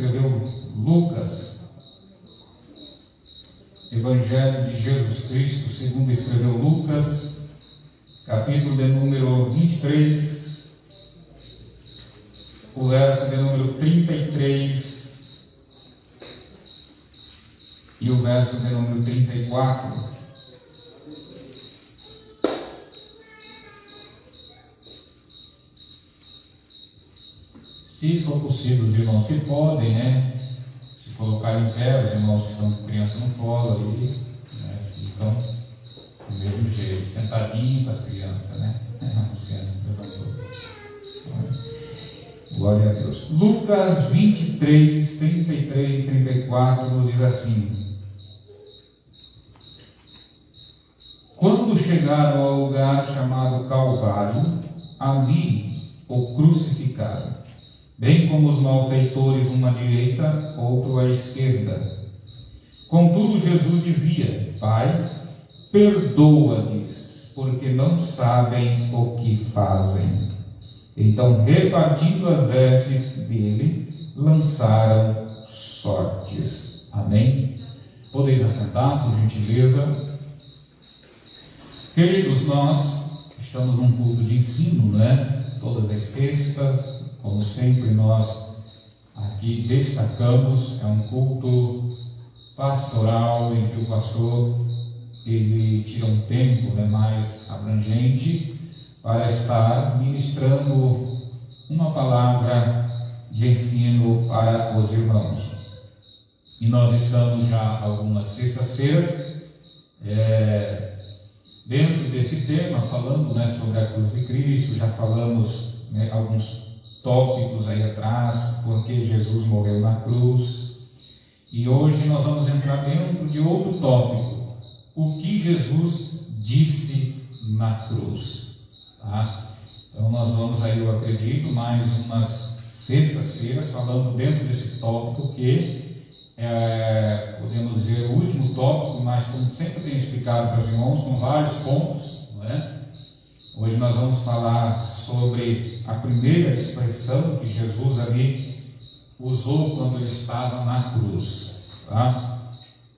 escreveu Lucas, Evangelho de Jesus Cristo, segundo escreveu Lucas, capítulo de número 23, o verso de número 33 e o verso de número 34. Se for possível, os irmãos que podem, né, se colocar em pé, os irmãos que estão com criança no colo ali, né, ficam do mesmo jeito, sentadinho com as crianças, né? Luciano levantou. Glória a Deus. Lucas 23, 33, 34 nos diz assim: quando chegaram ao lugar chamado Calvário, ali o crucificaram, bem como os malfeitores, uma à direita, outro à esquerda. Contudo, Jesus dizia: Pai, perdoa-lhes, porque não sabem o que fazem. Então, repartindo as vestes dele, lançaram sortes. Amém? Podeis assentar, por gentileza. Queridos, nós estamos num culto de ensino, né? Todas as sextas, como sempre nós aqui destacamos, é um culto pastoral em que o pastor ele tira um tempo, né, mais abrangente para estar ministrando uma palavra de ensino para os irmãos. E nós estamos já algumas sextas-feiras dentro desse tema, falando, né, sobre a cruz de Cristo. Já falamos, né, alguns tópicos aí atrás, porque Jesus morreu na cruz. E hoje nós vamos entrar dentro de outro tópico: o que Jesus disse na cruz. Tá? Então nós vamos aí, eu acredito, mais umas sextas-feiras falando dentro desse tópico, que podemos dizer o último tópico, mas como sempre tenho explicado para os irmãos, com vários pontos, não é? Hoje nós vamos falar sobre a primeira expressão que Jesus ali usou quando ele estava na cruz. Tá?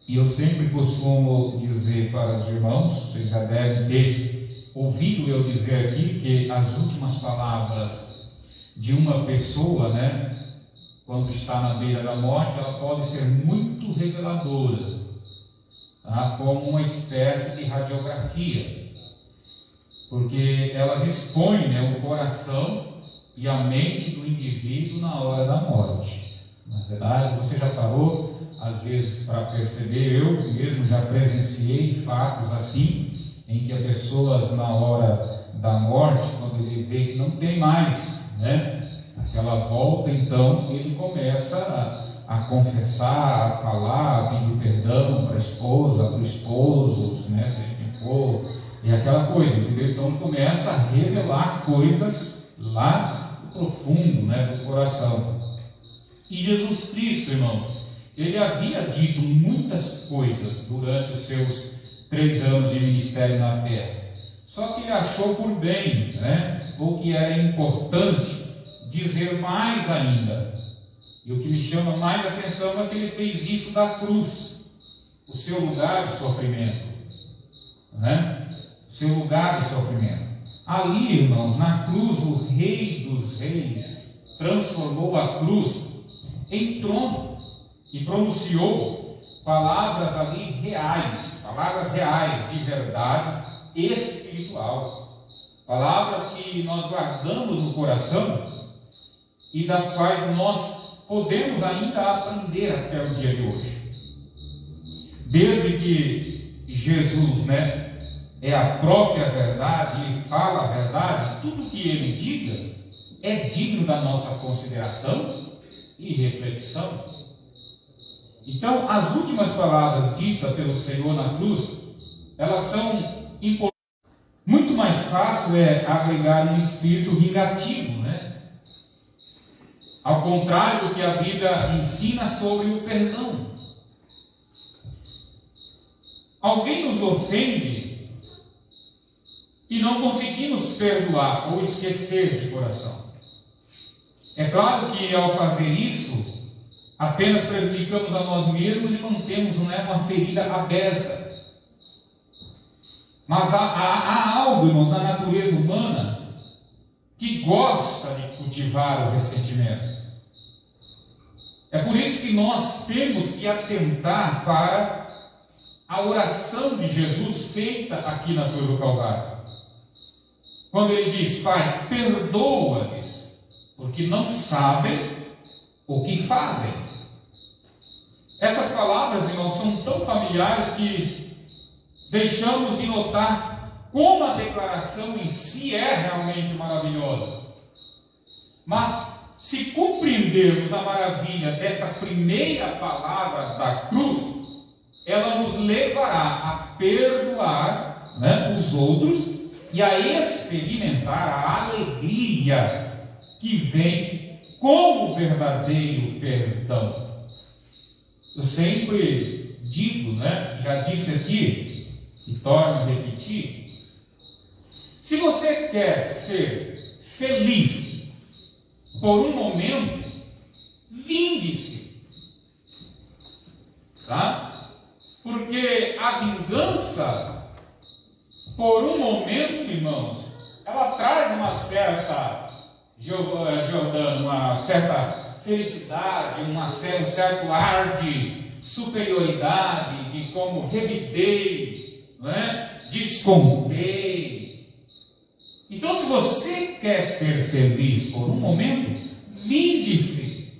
E eu sempre costumo dizer para os irmãos, vocês já devem ter ouvido eu dizer aqui, que as últimas palavras de uma pessoa, né, quando está na beira da morte, ela pode ser muito reveladora, tá? Como uma espécie de radiografia, porque elas expõem, né, o coração e a mente do indivíduo na hora da morte. Na verdade, você já parou às vezes para perceber, eu mesmo já presenciei fatos assim, em que as pessoas na hora da morte, quando ele vê que não tem mais, né, aquela volta, então ele começa a confessar, a falar, a pedir perdão para a esposa, para o esposo, né, seja quem for, e aquela coisa, entendeu? Então ele começa a revelar coisas lá no profundo, né, do coração. E Jesus Cristo, irmãos, ele havia dito muitas coisas durante os seus 3 anos de ministério na terra, só que ele achou por bem, né, ou que era importante dizer mais ainda. E o que me chama mais atenção é que ele fez isso da cruz, o seu lugar de sofrimento, né? O seu lugar de sofrimento. Ali, irmãos, na cruz, o Rei dos Reis transformou a cruz em trono e pronunciou palavras ali reais, palavras reais de verdade espiritual, palavras que nós guardamos no coração e das quais nós podemos ainda aprender até o dia de hoje. Desde que Jesus, né, é a própria verdade e fala a verdade, tudo que ele diga é digno da nossa consideração e reflexão. Então, as últimas palavras ditas pelo Senhor na cruz, elas são importantes. Muito mais fácil é abrigar um espírito vingativo, né? Ao contrário do que a Bíblia ensina sobre o perdão. Alguém nos ofende e não conseguimos perdoar ou esquecer de coração. É claro que ao fazer isso, apenas prejudicamos a nós mesmos e mantemos uma ferida aberta. Mas há algo, irmãos, na natureza humana que gosta de cultivar o ressentimento. É por isso que nós temos que atentar para a oração de Jesus feita aqui na cruz do Calvário. Quando ele diz: Pai, perdoa-lhes, porque não sabem o que fazem. Essas palavras, irmãos, são tão familiares que deixamos de notar como a declaração em si é realmente maravilhosa. Mas, se compreendermos a maravilha dessa primeira palavra da cruz, ela nos levará a perdoar os outros e a experimentar a alegria que vem com o verdadeiro perdão. Eu sempre digo, já disse aqui, e torno a repetir: se você quer ser feliz por um momento, vingue-se, tá? Porque a vingança, por um momento, irmãos, ela traz uma certa, Jordano, uma certa felicidade, um certo ar de superioridade, de como revidei, descontei. Então, se você quer ser feliz por um momento, vingue-se.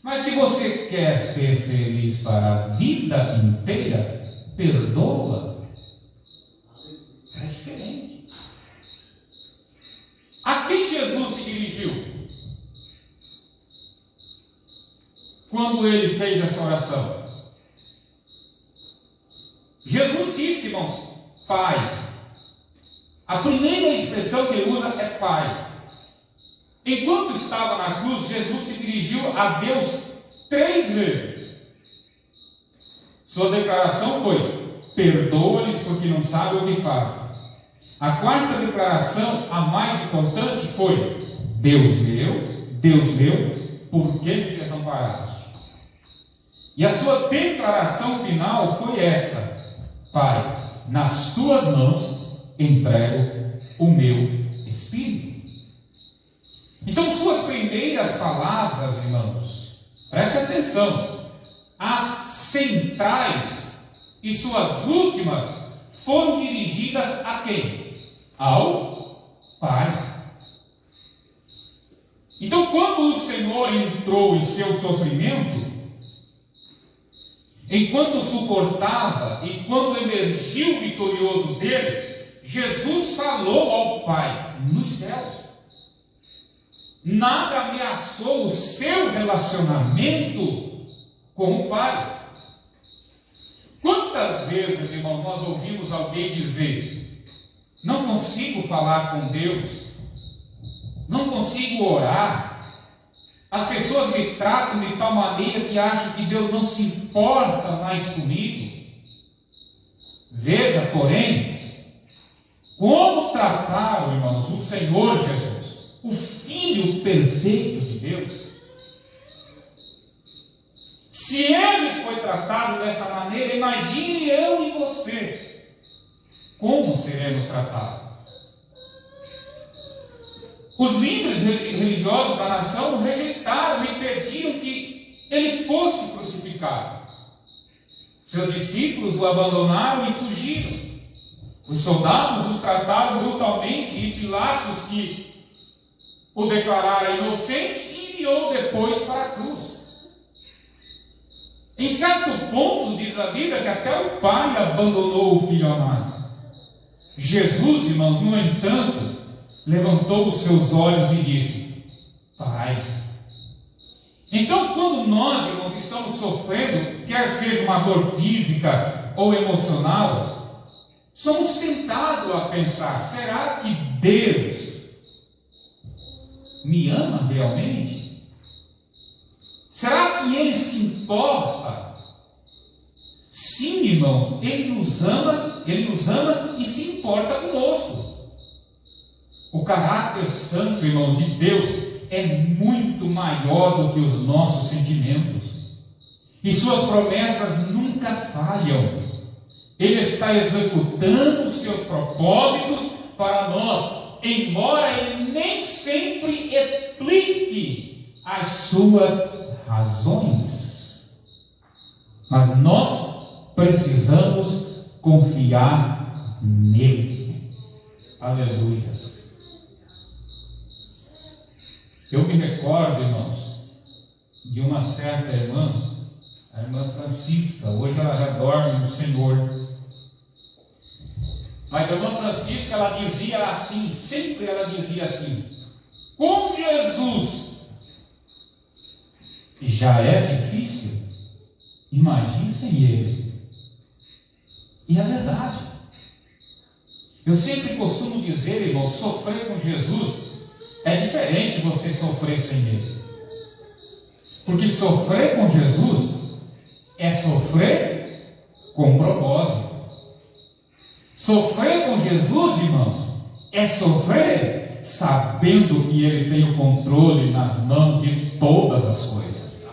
Mas se você quer ser feliz para a vida inteira, perdoa. É diferente. A quem Jesus se dirigiu quando ele fez essa oração? Jesus disse, irmãos, Pai. A primeira expressão que ele usa é Pai. Enquanto estava na cruz, Jesus se dirigiu a Deus 3 vezes. Sua declaração foi: perdoa-lhes porque não sabem o que fazem. A quarta declaração, a mais importante, foi: Deus meu, por que me desamparaste? E a sua declaração final foi essa: Pai, nas tuas mãos entrego o meu espírito. Então, suas primeiras palavras, irmãos, preste atenção, as centrais e suas últimas foram dirigidas a quem? Ao Pai. Então, quando o Senhor entrou em seu sofrimento, enquanto suportava e quando emergiu vitorioso dele, Jesus falou ao Pai nos céus. Nada ameaçou o seu relacionamento com o Pai. Quantas vezes, irmãos, nós ouvimos alguém dizer: não consigo falar com Deus, não consigo orar, as pessoas me tratam de tal maneira que acham que Deus não se importa mais comigo. Veja, porém, como trataram, irmãos, o Senhor Jesus, o Filho perfeito de Deus. Se Ele foi tratado dessa maneira, imagine eu e você, como seremos tratados. Os líderes religiosos da nação o rejeitaram e pediam que Ele fosse crucificado. Seus discípulos o abandonaram e fugiram. Os soldados o trataram brutalmente e Pilatos, que o declarara inocente, enviou depois para a cruz. Em certo ponto, diz a Bíblia, que até o Pai abandonou o Filho amado. Jesus, irmãos, no entanto, levantou os seus olhos e disse: Pai. Então, quando nós, irmãos, estamos sofrendo, quer seja uma dor física ou emocional, somos tentados a pensar: será que Deus me ama realmente? Será que Ele se importa? Sim, irmãos, Ele nos ama e se importa conosco. O caráter santo, irmãos, de Deus é muito maior do que os nossos sentimentos. E suas promessas nunca falham. Ele está executando os seus propósitos para nós, embora Ele nem sempre explique as suas razões. Mas nós precisamos confiar nele. Aleluia. Eu me recordo, irmãos, de uma certa irmã, a irmã Francisca. Hoje ela já dorme no Senhor. Mas a irmã Francisca, ela dizia assim, sempre ela dizia assim: com Jesus já é difícil, imagine sem Ele. E é verdade. Eu sempre costumo dizer, irmão, sofrer com Jesus é diferente de você sofrer sem Ele. Porque sofrer com Jesus é sofrer com propósito. Sofrer com Jesus, irmãos, é sofrer sabendo que Ele tem o controle nas mãos de todas as coisas.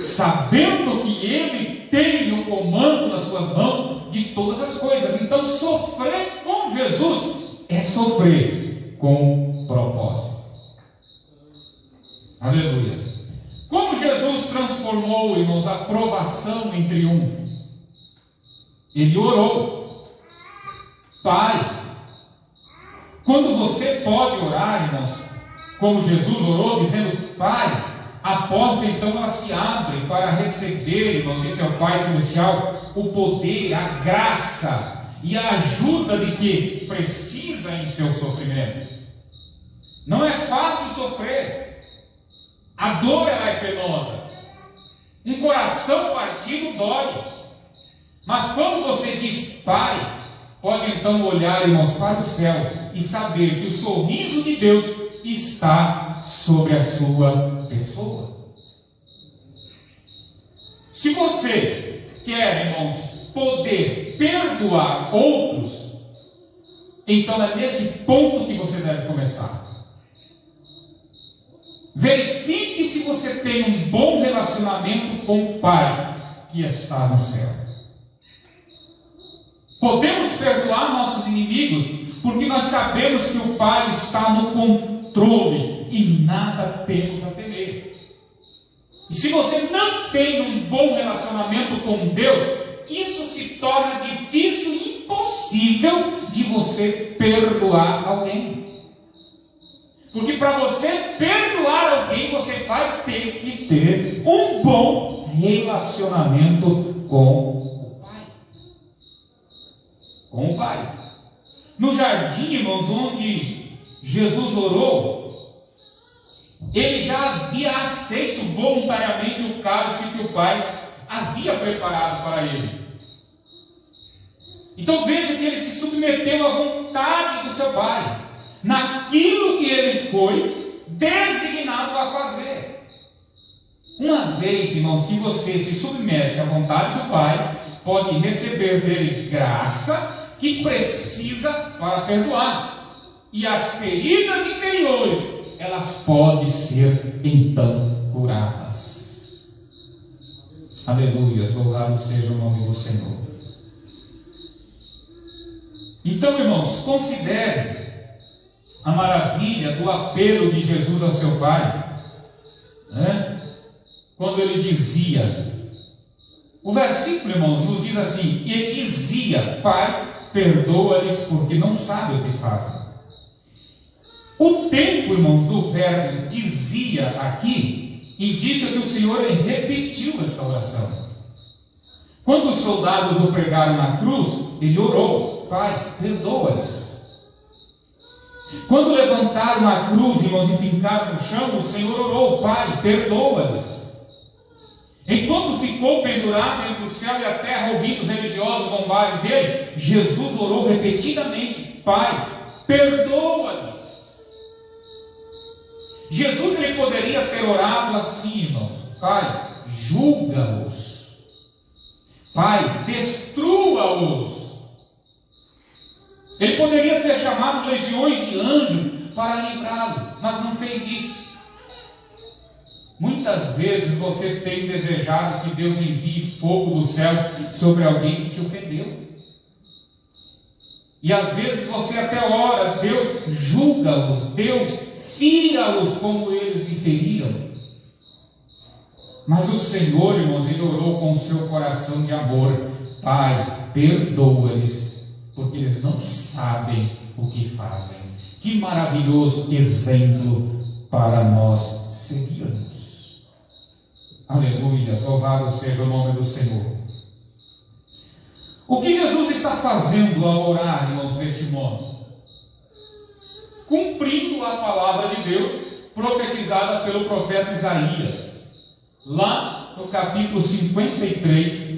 Sabendo que Ele tem o comando nas suas mãos de todas as coisas. Então, sofrer com Jesus é sofrer com propósito. Aleluia. Como Jesus transformou, irmãos, a provação em triunfo? Ele orou: Pai. Quando você pode orar, irmãos, como Jesus orou, dizendo Pai, a porta então ela se abre para receber, irmãos, de seu Pai Celestial, o poder, a graça e a ajuda de que precisa em seu sofrimento. Não é fácil sofrer. A dor ela é penosa. Um coração partido dói. Mas quando você diz Pai, pode então olhar, irmãos, para o céu e saber que o sorriso de Deus está sobre a sua pessoa. Se você quer, irmãos, poder perdoar outros, então é nesse ponto que você deve começar. Verifique se você tem um bom relacionamento com o Pai que está no céu. Podemos perdoar nossos inimigos porque nós sabemos que o Pai está no controle e nada temos a temer. E se você não tem um bom relacionamento com Deus, isso se torna difícil e impossível de você perdoar alguém. Porque para você perdoar alguém, você vai ter que ter um bom relacionamento com o Pai. Com o Pai. No jardim, irmãos, onde Jesus orou, ele já havia aceito voluntariamente o cálice que o Pai havia preparado para ele. Então veja que ele se submeteu à vontade do seu Pai, naquilo que ele foi designado a fazer. Uma vez, irmãos, que você se submete à vontade do Pai, pode receber dele graça que precisa para perdoar. E as feridas interiores, elas podem ser então curadas. Aleluia, louvado seja o nome do Senhor. Então, irmãos, considere a maravilha do apelo de Jesus ao seu Pai, né? Quando ele dizia, o versículo, irmãos, nos diz assim: e dizia, Pai, perdoa-lhes porque não sabem o que fazem. O tempo, irmãos, do verbo dizia aqui, indica que o Senhor repetiu esta oração. Quando os soldados o pregaram na cruz, ele orou: Pai, perdoa-lhes. Quando levantaram a cruz, irmãos, e fincaram no chão, o Senhor orou: Pai, perdoa-lhes. Enquanto ficou pendurado entre o céu e a terra, ouvindo os religiosos zombarem dele, Jesus orou repetidamente: Pai, perdoa-lhes. Jesus ele poderia ter orado assim, irmãos: Pai, julga-os. Pai, destrua-os. Ele poderia ter chamado legiões de anjos para livrá-lo, mas não fez isso. Muitas vezes você tem desejado que Deus envie fogo do céu sobre alguém que te ofendeu. E às vezes você até ora, Deus julga-os, Deus fira-os como eles lhe feriram. Mas o Senhor, irmãos, Ele orou com o seu coração de amor: Pai, perdoa-lhes, porque eles não sabem o que fazem. Que maravilhoso exemplo para nós seguirmos. Aleluia, louvado seja o nome do Senhor. O que Jesus está fazendo ao orar, irmãos, neste modo? Cumprindo a palavra de Deus profetizada pelo profeta Isaías, lá no capítulo 53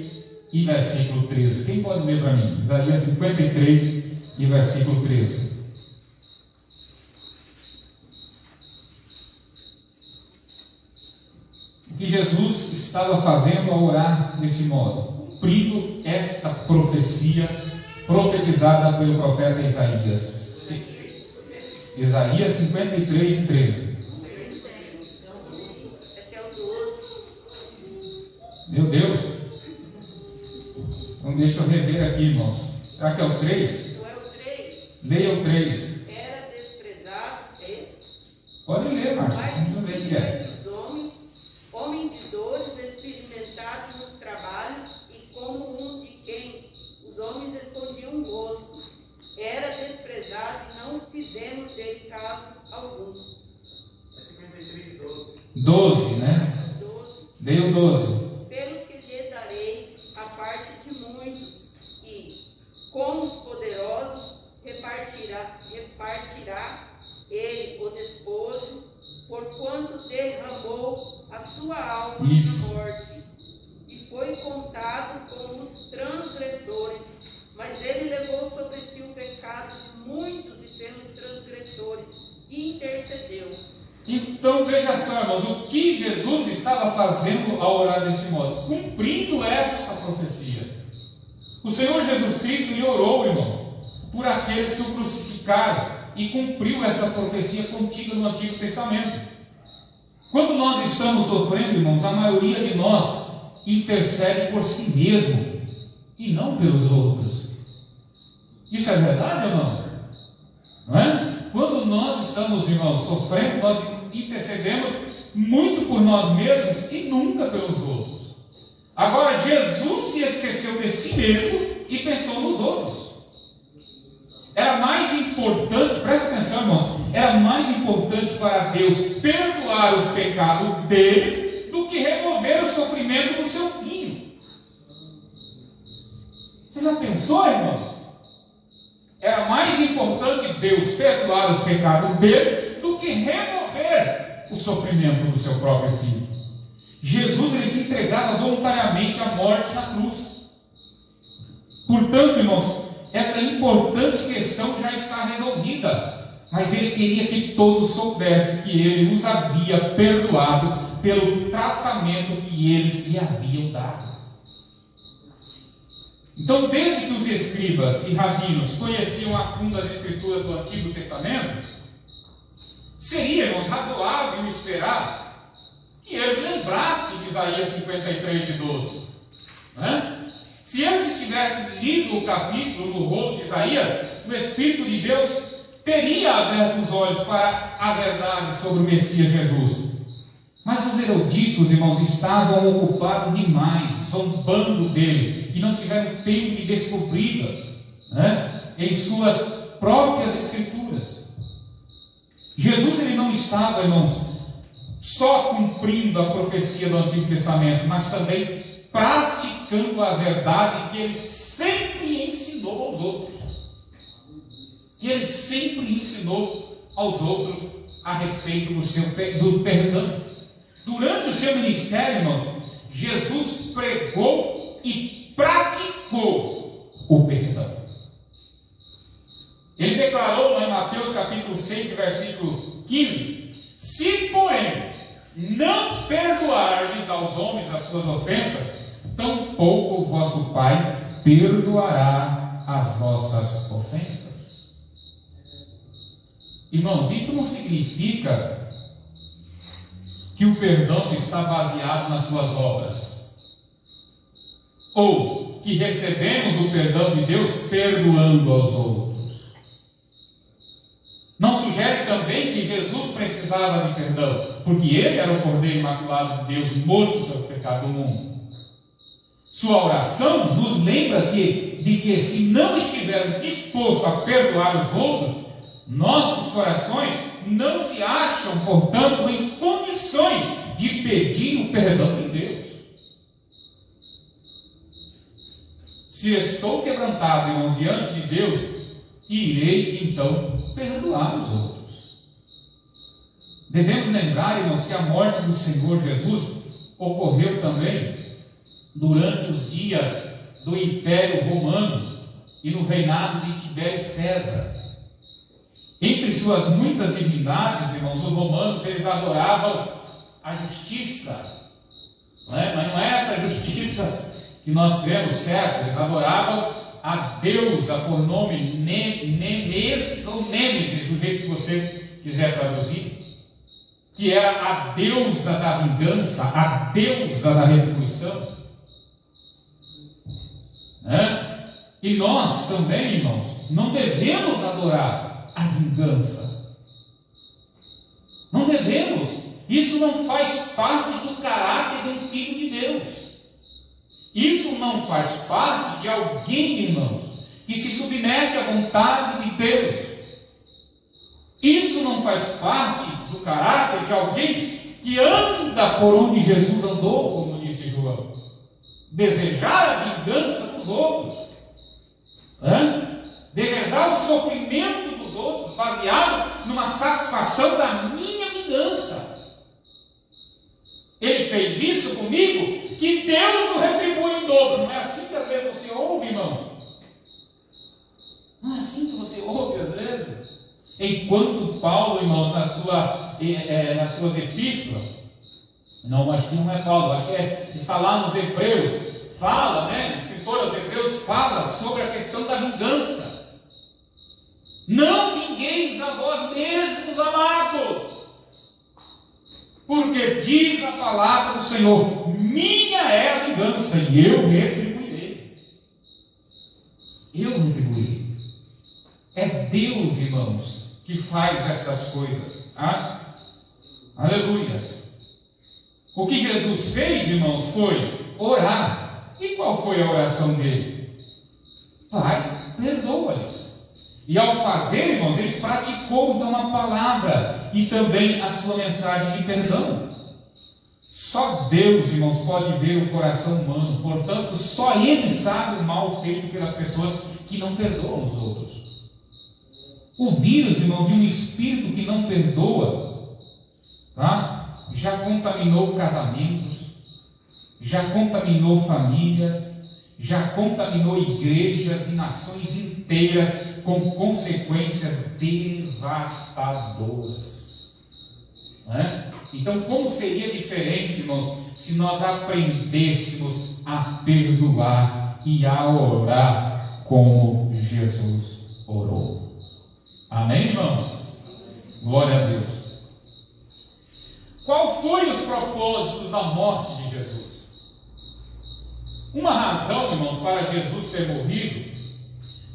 e versículo 13. Quem pode ler para mim? Isaías 53 e versículo 13. O que Jesus estava fazendo ao orar nesse modo? Cumprindo esta profecia profetizada pelo profeta Isaías. Isaías 53, 13. Meu Deus. Então deixa eu rever aqui, irmãos. Será que é o 3? Não é o 3? Leia o 3. Era desprezado, é esse? Pode ler, Márcio. Vamos ver se é. Homem de dores, experimentado nos trabalhos, e como um de quem os homens escondiam o rosto. Era desprezado e não fizemos dele caso algum. É 53, 12. 12, né? 12. Leia o 12. Pelo que lhe darei a parte de muitos, e com os poderosos repartirá ele o despojo, porquanto derramou a sua alma na morte, e foi contado com os transgressores, mas ele levou sobre si o pecado de muitos e pelos transgressores, e intercedeu. Então veja só, irmãos, o que Jesus estava fazendo ao orar desse modo? Cumprindo esta profecia. O Senhor Jesus Cristo lhe orou, irmãos, por aqueles que o crucificaram, e cumpriu essa profecia contida no Antigo Testamento. Quando nós estamos sofrendo, irmãos, a maioria de nós intercede por si mesmo e não pelos outros. Isso é verdade ou não? Não é? Quando nós estamos, irmãos, sofrendo, nós intercedemos muito por nós mesmos e nunca pelos outros. Agora, Jesus se esqueceu de si mesmo e pensou nos outros. Era mais importante, presta atenção, irmãos, era mais importante para Deus perdoar os pecados deles do que remover o sofrimento do seu filho. Você já pensou, irmãos? Era mais importante Deus perdoar os pecados deles do que remover o sofrimento do seu próprio filho. Jesus, ele se entregava voluntariamente à morte na cruz. Portanto, irmãos, essa importante questão já está resolvida, mas ele queria que todos soubessem que ele os havia perdoado pelo tratamento que eles lhe haviam dado. Então, desde que os escribas e rabinos conheciam a fundo as escrituras do Antigo Testamento, seria, irmãos, razoável esperar que eles lembrassem de Isaías 53, de 12, né? Se eles tivessem lido o capítulo no rolo de Isaías, o Espírito de Deus teria aberto os olhos para a verdade sobre o Messias Jesus. Mas os eruditos, irmãos, estavam ocupados demais, zombando dele, e não tiveram tempo de descobri-la, né, em suas próprias escrituras. Jesus, ele não estava, irmãos, só cumprindo a profecia do Antigo Testamento, mas também praticando a verdade que ele sempre ensinou aos outros. Que ele sempre ensinou aos outros a respeito do perdão. Durante o seu ministério, irmãos, Jesus pregou e praticou o perdão. Ele declarou lá em Mateus capítulo 6, versículo 15: se, porém, não perdoardes aos homens as suas ofensas, tampouco o vosso Pai perdoará as vossas ofensas. Irmãos, isso não significa que o perdão está baseado nas suas obras, ou que recebemos o perdão de Deus perdoando aos outros. Não sugere também que Jesus precisava de perdão, porque ele era o Cordeiro Imaculado de Deus, morto pelo pecado do mundo. Sua oração nos lembra de que se não estivermos dispostos a perdoar os outros, nossos corações não se acham, portanto, em condições de pedir o perdão de Deus. Se estou quebrantado, irmãos, diante de Deus, irei então perdoar os outros. Devemos lembrar, irmãos, que a morte do Senhor Jesus ocorreu também durante os dias do Império Romano e no reinado de Tibério César. Entre suas muitas divindades, irmãos, os romanos, eles adoravam a justiça, mas não é essa justiça que nós cremos, certo? Eles adoravam a deusa por nome Nemesis ou Nêmesis, do jeito que você quiser traduzir, que era a deusa da vingança, a deusa da retribuição. E nós também, irmãos, não devemos adorar a vingança. Não devemos. Isso não faz parte do caráter de um filho de Deus. Isso não faz parte de alguém, irmãos, que se submete à vontade de Deus. Isso não faz parte do caráter de alguém que anda por onde Jesus andou, como disse João. Desejar a vingança dos outros, desejar o sofrimento dos outros, baseado numa satisfação da minha vingança. Ele fez isso comigo, que Deus o retribui em dobro. Não é assim que às vezes você ouve, irmãos? Não é assim que você ouve às vezes? Enquanto Paulo, irmãos, nas suas epístolas, não, acho que não é Paulo, acho que está lá nos Hebreus, fala, o escritor aos Hebreus fala sobre a questão da vingança. Não vingueis a vós mesmos, amados, porque diz a palavra do Senhor: minha é a vingança e eu retribuirei. Eu retribuirei. É Deus, irmãos, que faz estas coisas. Aleluias. O que Jesus fez, irmãos, foi orar. E qual foi a oração dele? Pai, perdoa-lhes. E ao fazer, irmãos, ele praticou então a palavra e também a sua mensagem de perdão. Só Deus, irmãos, pode ver o coração humano. Portanto, só Ele sabe o mal feito pelas pessoas que não perdoam os outros. O vírus, irmãos, de um espírito que não perdoa, já contaminou casamentos, já contaminou famílias, já contaminou igrejas e nações inteiras, com consequências devastadoras. Então, como seria diferente, irmãos, se nós aprendêssemos a perdoar e a orar como Jesus orou? Amém, irmãos? Glória a Deus. Qual foi os propósitos da morte de Jesus? Uma razão, irmãos, para Jesus ter morrido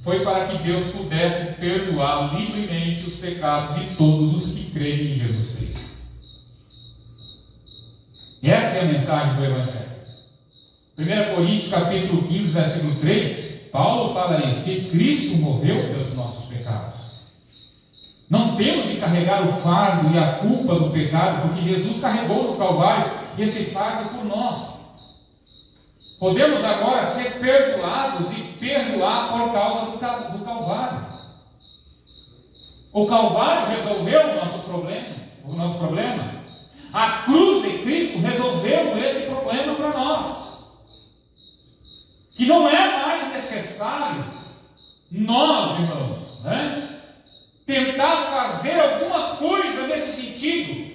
foi para que Deus pudesse perdoar livremente os pecados de todos os que creem em Jesus Cristo. E essa é a mensagem do Evangelho. 1 Coríntios capítulo 15, versículo 3, Paulo fala isso, que Cristo morreu pelos nossos pecados. Não temos de carregar o fardo e a culpa do pecado, porque Jesus carregou no Calvário esse fardo por nós. Podemos agora ser perdoados e perdoar por causa do Calvário. O Calvário resolveu o nosso problema. A cruz de Cristo resolveu esse problema para nós. Que não é mais necessário nós, irmãos, tentar fazer alguma coisa nesse sentido.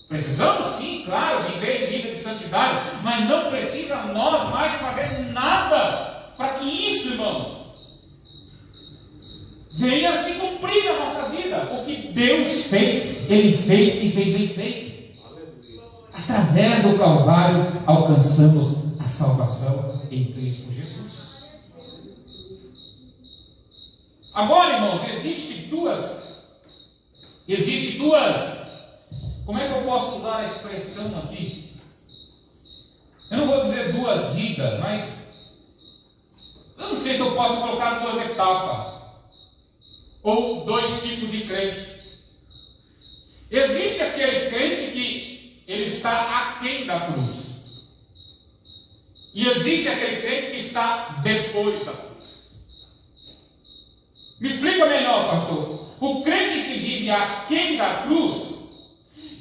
Precisamos sim, claro, viver em vida de santidade, mas não precisa nós mais fazer nada para que isso, irmãos, venha a se cumprir na nossa vida. O que Deus fez, Ele fez e fez bem feito. Através do Calvário alcançamos a salvação em Cristo Jesus. Agora, irmãos, existe duas, como é que eu posso usar a expressão aqui? Eu não vou dizer duas vidas, mas eu não sei se eu posso colocar duas etapas, ou dois tipos de crente. Existe aquele crente que ele está aquém da cruz, e existe aquele crente que está depois da cruz. Me explica melhor, pastor. O crente que vive aquém da cruz,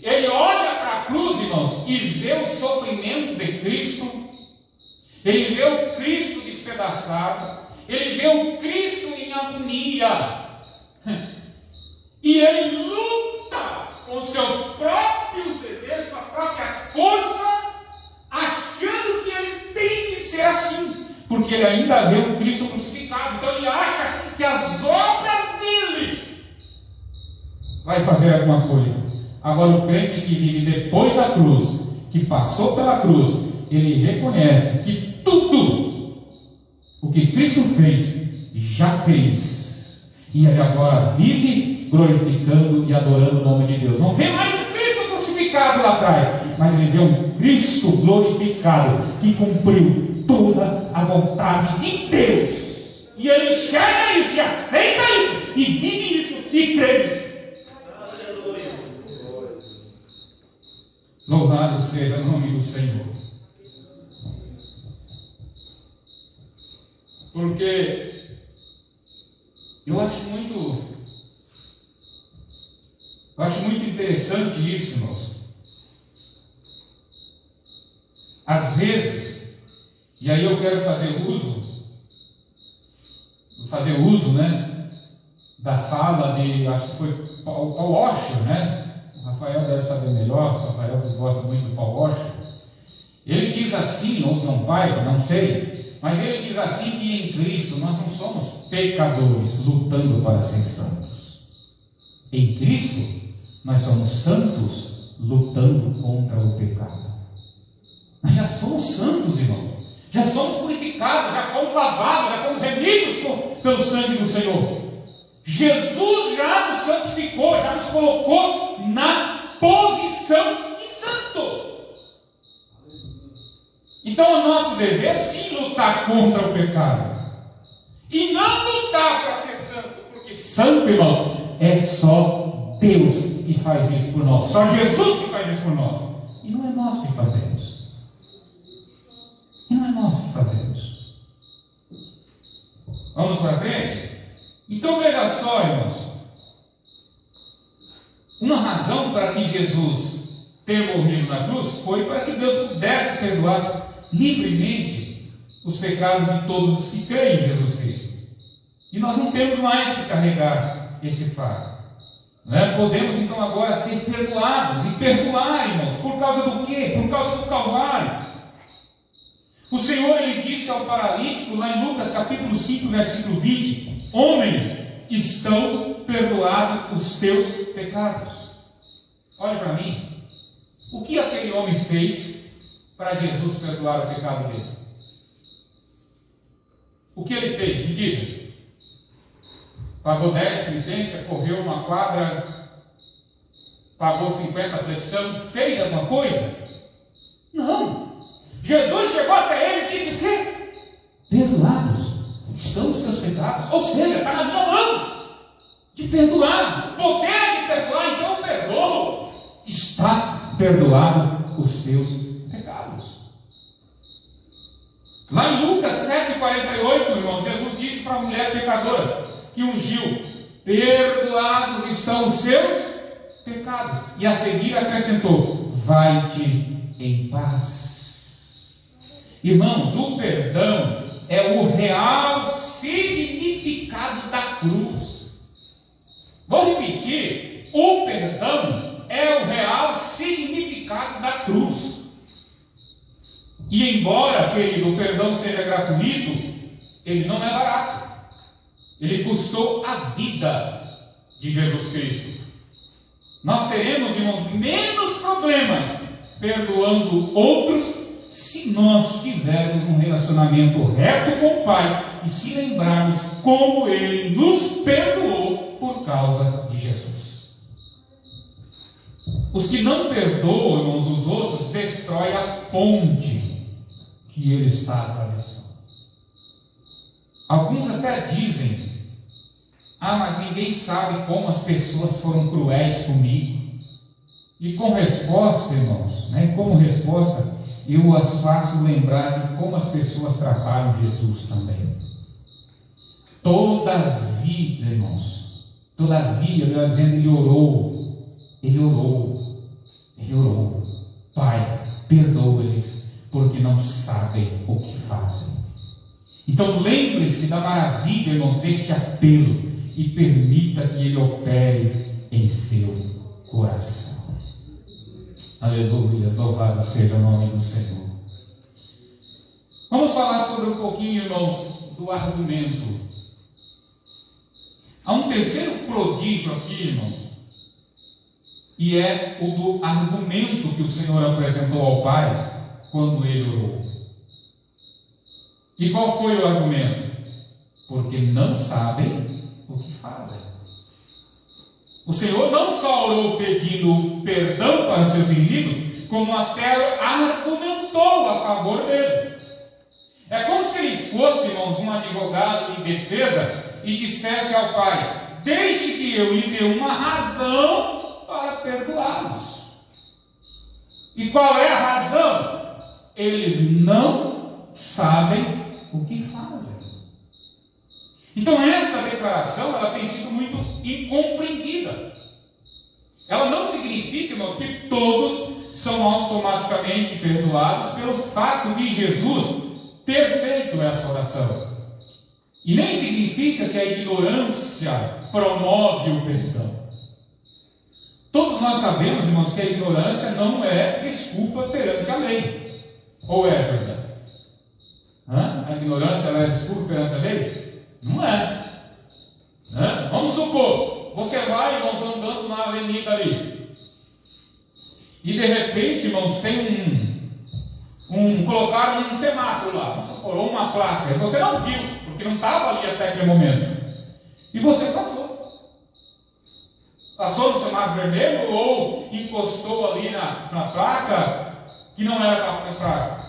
ele olha para a cruz, irmãos, e vê o sofrimento de Cristo, ele vê o Cristo despedaçado, ele vê o Cristo em agonia, e ele luta com seus próprios desejos, suas próprias forças, achando que ele tem que ser assim, porque ele ainda vê o Cristo crucificado. Então ele acha que as obras dele vai fazer alguma coisa. Agora o crente que vive depois da cruz, que passou pela cruz, ele reconhece que tudo o que Cristo fez, já fez, e ele agora vive glorificando e adorando o nome de Deus. Não vê mais o Cristo crucificado lá atrás, mas ele vê um Cristo glorificado que cumpriu toda a vontade de Deus, e ele enxerga isso, e aceita isso, e vive isso, e crê nisso. Louvado seja o nome do Senhor. Porque eu acho muito interessante isso, irmãos. Às vezes, e aí eu quero fazer uso, né, da fala de, acho que foi Paul Washer, né? O Rafael deve saber melhor, o Rafael que gosta muito do Paul Washer. Ele diz assim, ou não vai, não sei, mas ele diz assim que em Cristo nós não somos pecadores lutando para ser santos. Em Cristo nós somos santos lutando contra o pecado. Nós já somos santos, irmão. Já somos purificados, já fomos lavados, já fomos remidos pelo sangue do Senhor. Jesus já nos santificou, já nos colocou na posição de santo. Então o nosso dever é sim lutar contra o pecado, e não lutar para ser santo, porque santo, irmão, é só Deus que faz isso por nós, só Jesus que faz isso por nós, e não é nós que fazemos. Vamos para frente? Então veja só, irmãos, uma razão para que Jesus ter morrido na cruz foi para que Deus pudesse perdoar livremente os pecados de todos os que creem em Jesus Cristo. E nós não temos mais que carregar esse fardo, né? Podemos então agora ser perdoados, e perdoar, irmãos, por causa do quê? Por causa do Calvário. O Senhor, ele disse ao paralítico, lá em Lucas capítulo 5, versículo 20: homem, estão perdoados os teus pecados. Olhe para mim, o que aquele homem fez para Jesus perdoar o pecado dele? O que ele fez? Me diga. Pagou 10 penitência, correu uma quadra, pagou 50 flexão, fez alguma coisa? Não. Jesus chegou até ele e disse o quê? Perdoados estão os teus pecados. Ou seja, está na minha mão de perdoar, o poder de perdoar, então eu perdoo. Está perdoado os teus pecados. Lá em Lucas 7,48, irmãos, Jesus disse para a mulher pecadora que ungiu: perdoados estão os seus pecados. E a seguir acrescentou: vai-te em paz. Irmãos, o perdão é o real significado da cruz. Vou repetir: o perdão é o real significado da cruz. E embora, querido, o perdão seja gratuito, ele não é barato. Ele custou a vida de Jesus Cristo. Nós teremos, irmãos, menos problema perdoando outros, se nós tivermos um relacionamento reto com o Pai e se lembrarmos como Ele nos perdoou por causa de Jesus. Os que não perdoam, irmãos, os outros, destrói a ponte que ele está atravessando. Alguns até dizem: mas ninguém sabe como as pessoas foram cruéis comigo. E com resposta, irmãos, como resposta, eu as faço lembrar de como as pessoas trataram Jesus também. Todavia, irmãos, melhor dizendo, ele orou. Pai, perdoa-lhes, porque não sabem o que fazem. Então lembre-se da maravilha, irmãos, deste apelo e permita que ele opere em seu coração. Aleluia, louvado seja o nome do Senhor. Vamos falar sobre um pouquinho, irmãos, do argumento. Há um terceiro prodígio aqui, irmãos, e é o do argumento que o Senhor apresentou ao Pai quando ele orou. E qual foi o argumento? Porque não sabem o que fazem. O Senhor não só orou pedindo perdão para seus inimigos, como até argumentou a favor deles. É como se ele fosse, irmãos, um advogado em defesa e dissesse ao Pai: deixe que eu lhe dê uma razão para perdoá-los. E qual é a razão? Eles não sabem o que fazem. Então esta declaração, ela tem sido muito incompreendida. Ela não significa, irmãos, que todos são automaticamente perdoados pelo fato de Jesus ter feito essa oração. E nem significa que a ignorância promove o perdão. Todos nós sabemos, irmãos, que a ignorância não é desculpa perante a lei. Ou é verdade? A ignorância é desculpa perante a lei? Não é. Vamos supor, você vai, irmãos, andando na avenida ali, e de repente, irmãos, tem colocaram um semáforo lá, vamos supor, ou uma placa, e você não viu, porque não estava ali até aquele momento, e você passou no semáforo vermelho, ou encostou ali na placa que não era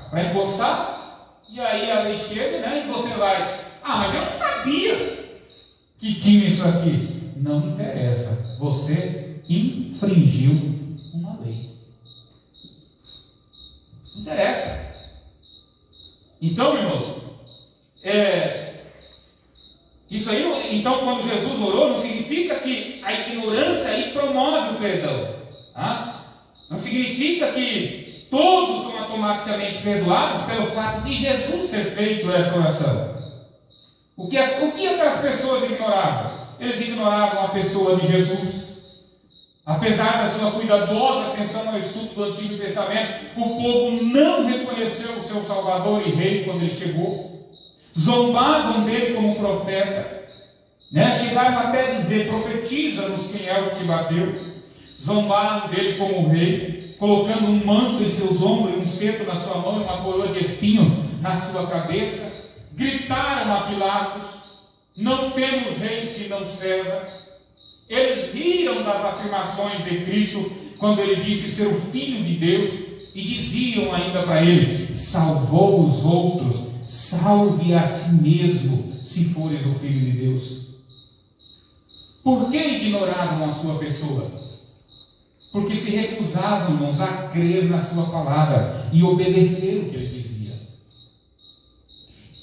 para encostar, e aí a lei chega, e você vai: mas eu não sabia que tinha isso aqui. Não interessa, você infringiu uma lei. Não interessa. Então, irmãos, isso aí, então, quando Jesus orou, não significa que a ignorância aí promove o perdão. Não significa que todos são automaticamente perdoados pelo fato de Jesus ter feito essa oração. O que aquelas pessoas ignoravam? Eles ignoravam a pessoa de Jesus. Apesar da sua cuidadosa atenção ao estudo do Antigo Testamento, o povo não reconheceu o seu Salvador e Rei quando ele chegou. Zombavam dele como profeta. Chegaram até a dizer: profetiza-nos quem é o que te bateu. Zombaram dele como rei, colocando um manto em seus ombros, um cetro na sua mão e uma coroa de espinho na sua cabeça. Gritaram a Pilatos: não temos rei senão César. Eles riram das afirmações de Cristo quando ele disse ser o Filho de Deus, e diziam ainda para ele: salvou os outros, salve a si mesmo, se fores o Filho de Deus. Por que ignoravam a sua pessoa? Porque se recusavam, irmãos, a crer na sua palavra e obedecer o que ele dizia.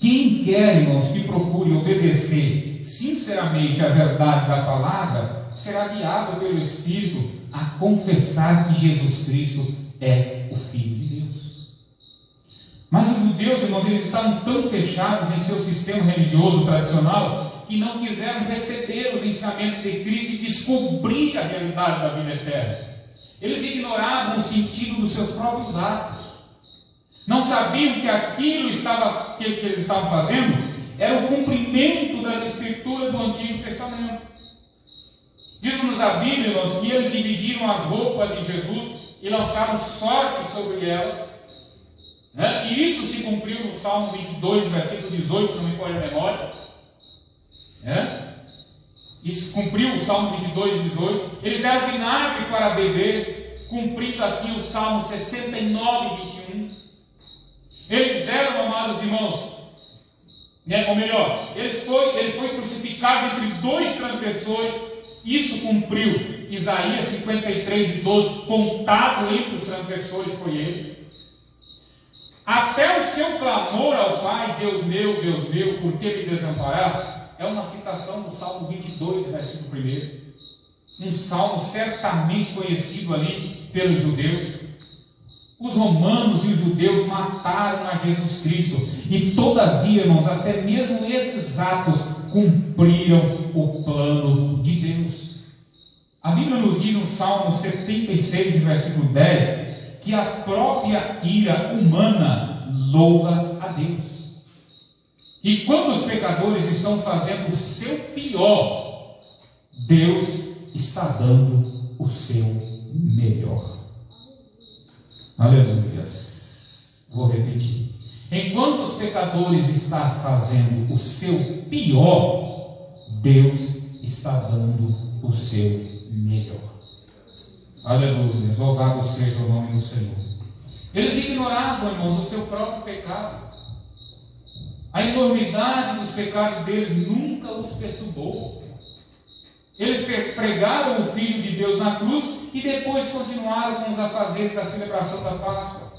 Quem quer, irmãos, que procure obedecer sinceramente a verdade da palavra, será guiado pelo Espírito a confessar que Jesus Cristo é o Filho de Deus. Mas os judeus, irmãos, eles estavam tão fechados em seu sistema religioso tradicional que não quiseram receber os ensinamentos de Cristo e descobrir a realidade da vida eterna. Eles ignoravam o sentido dos seus próprios atos. Não sabiam que aquilo que eles estavam fazendo era o cumprimento das Escrituras do Antigo Testamento. Diz-nos a Bíblia, irmãos, que eles dividiram as roupas de Jesus e lançaram sorte sobre elas. E isso se cumpriu no Salmo 22, versículo 18, se não me falha a memória. Isso cumpriu o Salmo 22, 18. Eles deram vinagre para beber, cumprindo assim o Salmo 69, 21. Eles deram, amados irmãos, ou melhor, ele foi crucificado entre dois transgressores. Isso cumpriu Isaías 53, 12. Contado entre os transgressores foi ele. Até o seu clamor ao Pai: Deus meu, por que me desamparaste? É uma citação do Salmo 22, versículo 1. Um salmo certamente conhecido ali pelos judeus. Os romanos e os judeus mataram a Jesus Cristo, e todavia, irmãos, até mesmo esses atos cumpriram o plano de Deus. A Bíblia nos diz no Salmo 76, versículo 10, que a própria ira humana louva a Deus. E quando os pecadores estão fazendo o seu pior, Deus está dando o seu melhor. Aleluia. Vou repetir. Enquanto os pecadores estão fazendo o seu pior, Deus está dando o seu melhor. Aleluia. Louvado seja o nome do Senhor. Eles ignoravam, irmãos, o seu próprio pecado. A enormidade dos pecados deles nunca os perturbou. Eles pregaram o Filho de Deus na cruz e depois continuaram com os afazeres da celebração da Páscoa.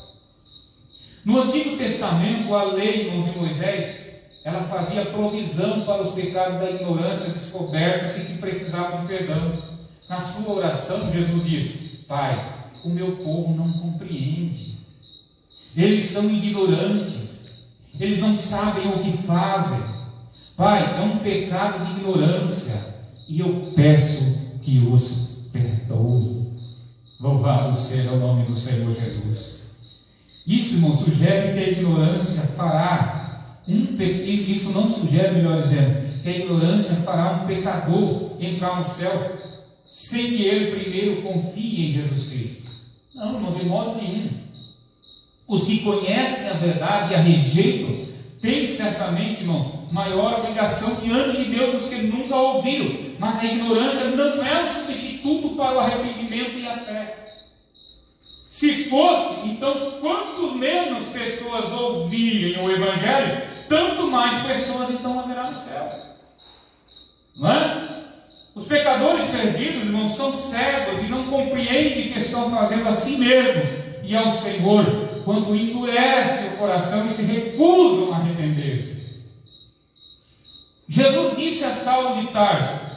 No Antigo Testamento, a lei, irmãos, de Moisés, ela fazia provisão para os pecados da ignorância descobertos e que precisavam de perdão. Na sua oração, Jesus diz: Pai, o meu povo não compreende. Eles são ignorantes. Eles não sabem o que fazem. Pai, é um pecado de ignorância. E eu peço que os perdoe. Louvado seja o nome do Senhor Jesus. Isso, irmão, sugere que a ignorância fará isso não sugere, melhor dizendo, que a ignorância fará um pecador entrar no céu sem que ele primeiro confie em Jesus Cristo. Não, irmãos, de modo nenhum. Os que conhecem a verdade e a rejeitam têm certamente, irmãos, maior obrigação diante de Deus dos que nunca ouviram. Mas a ignorância não é um substituto para o arrependimento e a fé. Se fosse, então, quanto menos pessoas ouvirem o Evangelho, tanto mais pessoas então haverá no céu. Não é? Os pecadores perdidos, irmãos, são cegos e não compreendem que estão fazendo a si mesmo e ao Senhor, quando endurece o coração e se recusam a arrepender-se. Jesus disse a Saulo de Tarso,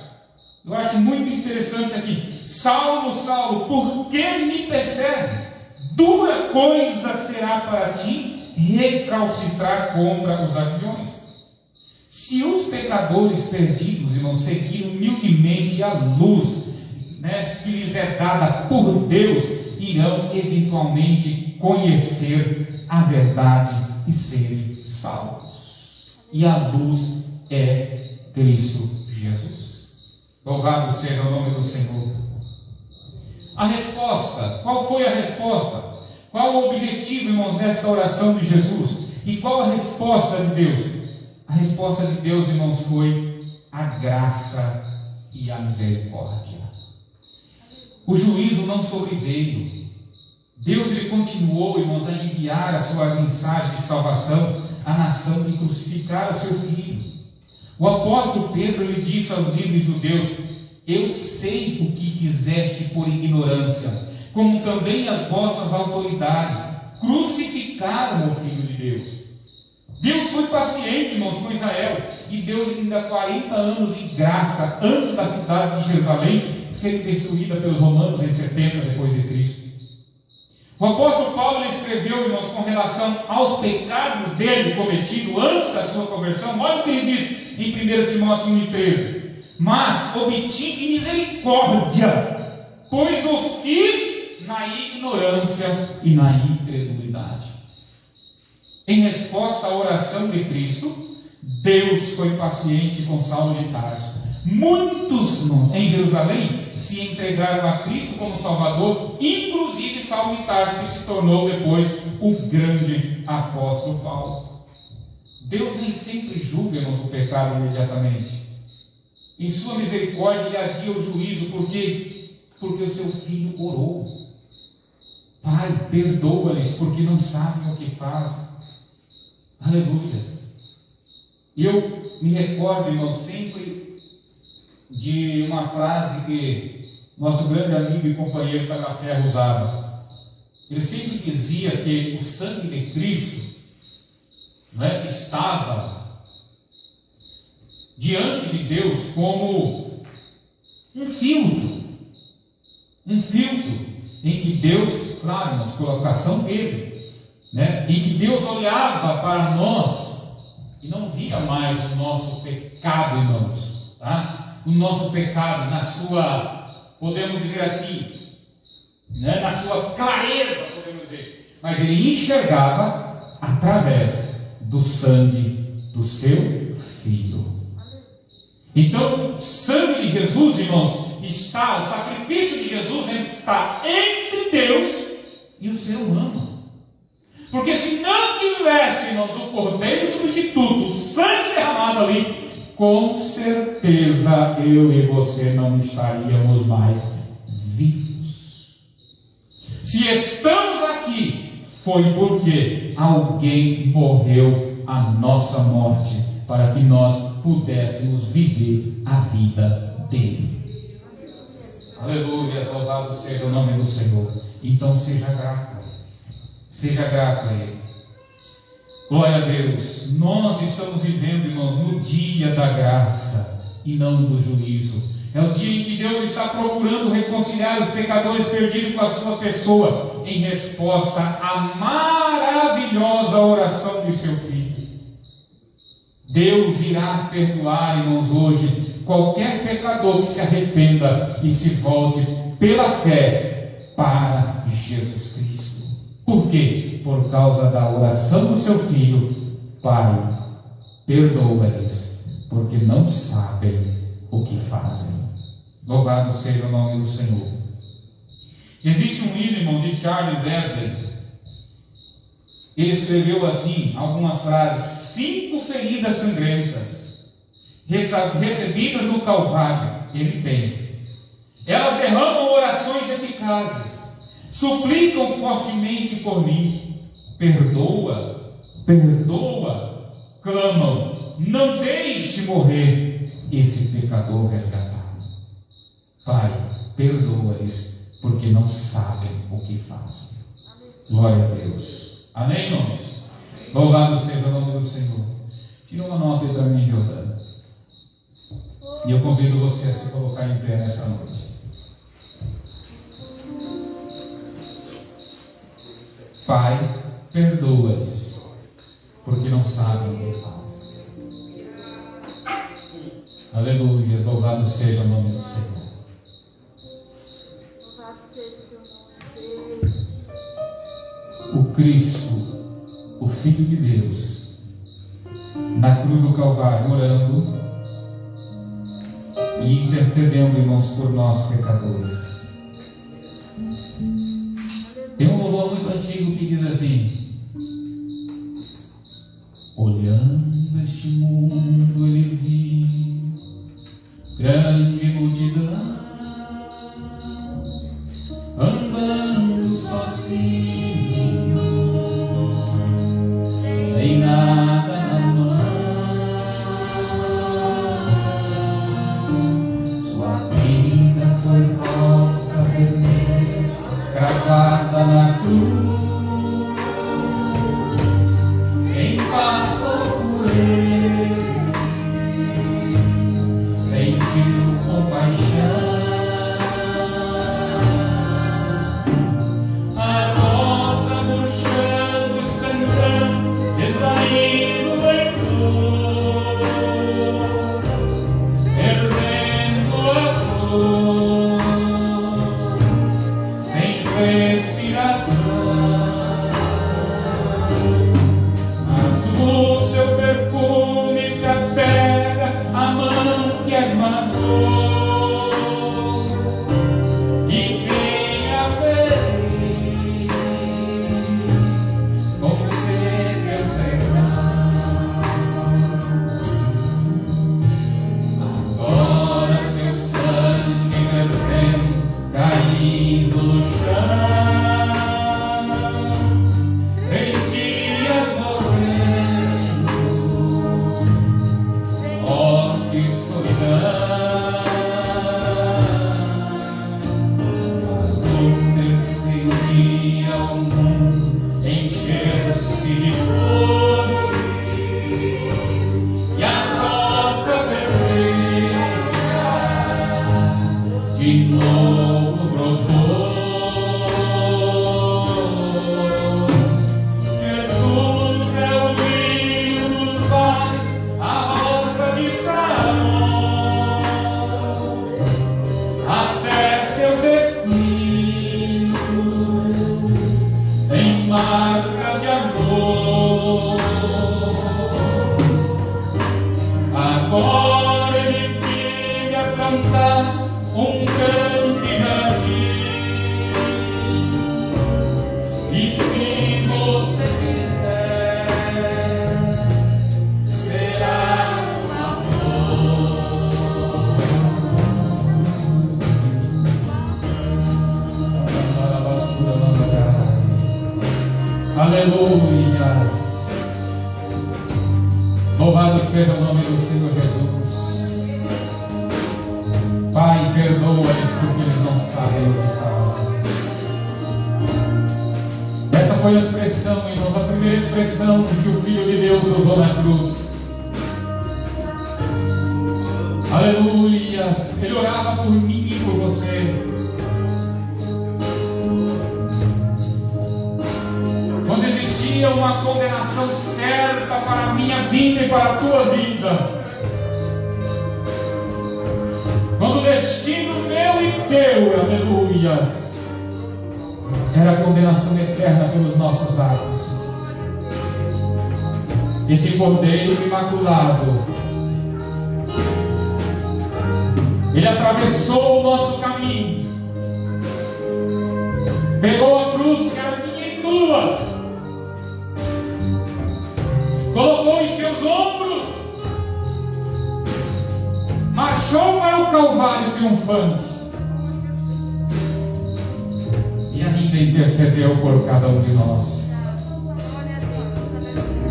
eu acho muito interessante aqui: Saulo, Saulo, por que me persegues? Dura coisa será para ti recalcitrar contra os aguilhões. Se os pecadores perdidos, irmãos, seguirem humildemente a luz, que lhes é dada por Deus, irão eventualmente conhecer a verdade e serem salvos. E a luz é Cristo Jesus. Louvado seja o nome do Senhor. A resposta, qual foi a resposta? Qual o objetivo, irmãos, desta oração de Jesus? E qual a resposta de Deus? A resposta de Deus, irmãos, foi a graça e a misericórdia. O juízo não sobreveio. Deus ele continuou, irmãos, a enviar a sua mensagem de salvação à nação que crucificaram o seu filho. O apóstolo Pedro lhe disse aos líderes judeus: eu sei o que fizeste por ignorância, como também as vossas autoridades crucificaram o Filho de Deus. Deus foi paciente, irmãos, com Israel e deu-lhe ainda 40 anos de graça antes da cidade de Jerusalém ser destruída pelos romanos em 70 depois de Cristo. O apóstolo Paulo escreveu, irmãos, com relação aos pecados dele cometidos antes da sua conversão. Olha o que ele diz em 1 Timóteo 1,13: mas obtive misericórdia, pois o fiz na ignorância e na incredulidade. Em resposta à oração de Cristo, Deus foi paciente com Saulo de Tarso, Muitos em Jerusalém se entregaram a Cristo como Salvador, inclusive Saulo de Tarso, que se tornou depois o grande apóstolo Paulo. Deus nem sempre julga, irmãos, o pecado imediatamente. Em sua misericórdia Ele adia o juízo, porque o seu filho orou. Pai, perdoa-lhes, porque não sabem o que fazem. Aleluias. Eu me recordo, irmão, sempre de uma frase que nosso grande amigo e companheiro Tagliaferro usava. Ele sempre dizia que o sangue de Cristo, né, estava diante de Deus como um filtro em que Deus, claro, irmãos, colocação dele, né, em que Deus olhava para nós e não via mais o nosso pecado, irmãos, tá? O nosso pecado na sua, podemos dizer assim, né, na sua clareza, podemos dizer, mas ele enxergava através do sangue do seu Filho. Então, o sangue de Jesus, irmãos, está, o sacrifício de Jesus está entre Deus e o ser humano. Porque se não tivesse, irmãos, o cordeiro substituto, o sangue derramado ali, com certeza eu e você não estaríamos mais vivos. Se estamos aqui, foi porque alguém morreu a nossa morte, para que nós pudéssemos viver a vida dele. Aleluia, louvado seja o nome do Senhor. Então seja grato a Ele. Glória a Deus. Nós estamos vivendo, irmãos, no dia da graça e não do juízo. É o dia em que Deus está procurando reconciliar os pecadores perdidos com a sua pessoa, em resposta à maravilhosa oração de seu Filho. Deus irá perdoar, irmãos, hoje qualquer pecador que se arrependa e se volte pela fé para Jesus Cristo. Por quê? Por causa da oração do seu Filho. Pai, perdoa-lhes, porque não sabem o que fazem. Louvado seja o nome do Senhor. Existe um hino, irmão, de Charles Wesley. Ele escreveu assim algumas frases: 5 feridas sangrentas recebidas no Calvário ele tem. Elas derramam orações eficazes, suplicam fortemente por mim. Perdoa, perdoa, clamam, não deixe morrer esse pecador resgatado. Pai, perdoa-lhes, porque não sabem o que fazem. Glória a Deus. Amém, irmãos? Louvado seja o nome do Senhor. Tira uma nota aí para mim, Jordana. E eu convido você a se colocar em pé nesta noite. Pai, perdoa-lhes, porque não sabem o que fazem. Aleluia, louvado seja o nome do Senhor. O Cristo, o Filho de Deus, na cruz do Calvário, orando e intercedendo, irmãos, por nós pecadores. Tem um louvor muito antigo que diz assim: olhando este mundo ele viu grande multidão andando sozinho, sem nada na mão. Sua vida foi rosa vermelha cravada na cruz. Quem passou por ele sentiu compaixão. A rosa murchando e sangrando, desvaía Louvado seja o nome do Senhor Jesus. Pai, perdoa-lhes porque eles não sabem o que fazem. Esta foi a expressão, irmãos, a primeira expressão que o Filho de Deus usou na cruz. Aleluias! Ele orava por mim e por você. Quando existia uma condenação certa para a minha vida e para a tua vida, quando o destino meu e teu, aleluias, era a condenação eterna pelos nossos atos, esse Cordeiro imaculado, ele atravessou o nosso caminho, pegou a cruz que era minha e tua, colocou em seus ombros, marchou para o Calvário triunfante e ainda intercedeu por cada um de nós.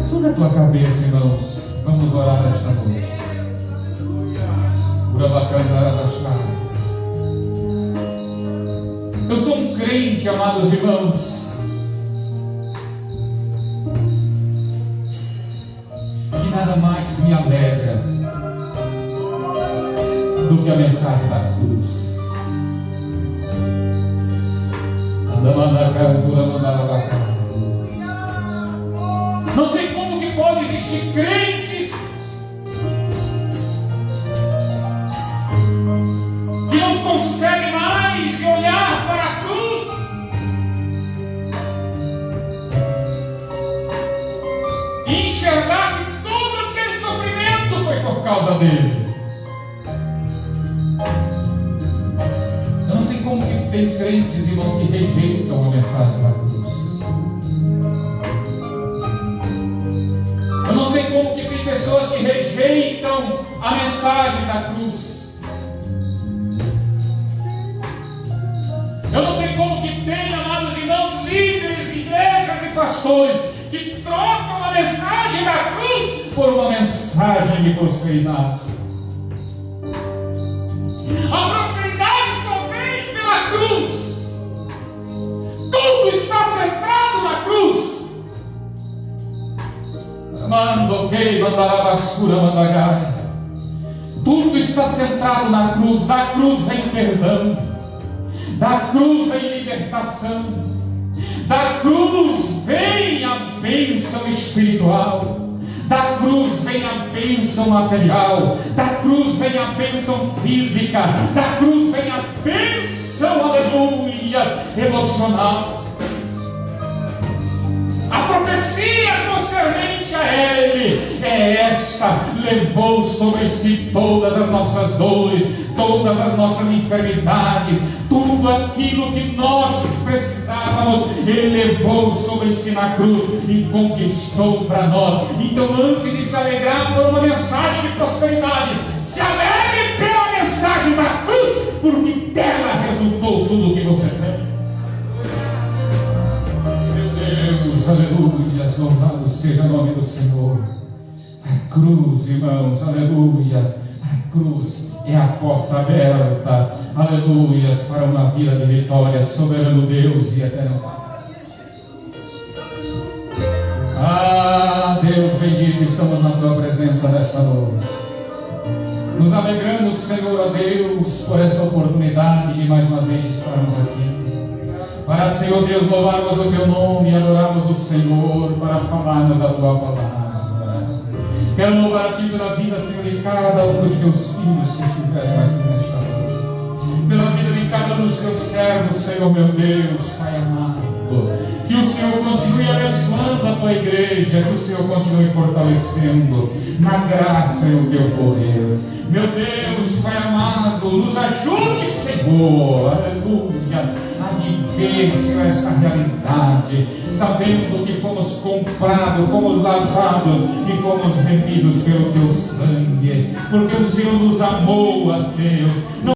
Tudo a tua cabeça, irmãos. Vamos orar esta noite. Eu sou um crente, amados irmãos, que nada mais me alegra do que a mensagem da cruz. Não sei como que pode existir crentes que não conseguem mais olhar para a cruz e enxergar que todo aquele sofrimento foi por causa dele. Tem crentes, irmãos, que rejeitam a mensagem da cruz. Eu não sei como que tem pessoas que rejeitam a mensagem da cruz. Eu não sei como que tem, amados irmãos, líderes, igrejas e pastores que trocam a mensagem da cruz por uma mensagem de prosperidade. Cruz. Tudo está centrado na cruz. Tudo está centrado na cruz. Da cruz vem perdão, da cruz vem libertação, da cruz vem a bênção espiritual, da cruz vem a bênção material, da cruz vem a bênção física, da cruz vem a bênção, aleluia, emocional. A profecia concernente a Ele é esta: levou sobre si todas as nossas dores, todas as nossas enfermidades, tudo aquilo que nós precisávamos, Ele levou sobre si na cruz e conquistou para nós. Então, antes de se alegrar por uma mensagem de prosperidade, se alegre pela mensagem da cruz, porque dela resultou tudo o que você tem. Deus, aleluia, louvado seja o nome do Senhor. A cruz, irmãos, aleluia, a cruz é a porta aberta, aleluia, para uma vida de vitória, soberano Deus e eterno Pai. Ah, Deus bendito, estamos na Tua presença nesta noite. Nos alegramos, Senhor, a Deus, por esta oportunidade de mais uma vez estarmos aqui. Para, Senhor Deus, louvarmos o Teu nome e adorarmos o Senhor, para falarmos da Tua palavra. Quero louvar a Ti pela vida, Senhor, de cada um dos Teus filhos que estiveram aqui nesta noite. Pela vida de cada um dos Teus servos, Senhor, meu Deus, Pai amado. Que o Senhor continue abençoando a Tua igreja, que o Senhor continue fortalecendo na graça e no Teu poder. Meu Deus, Pai amado, nos ajude, Senhor, aleluia, a viver, Senhor, esta realidade, sabendo que fomos comprados, fomos lavados e fomos remidos pelo Teu sangue, porque o Senhor nos amou, a Deus. Não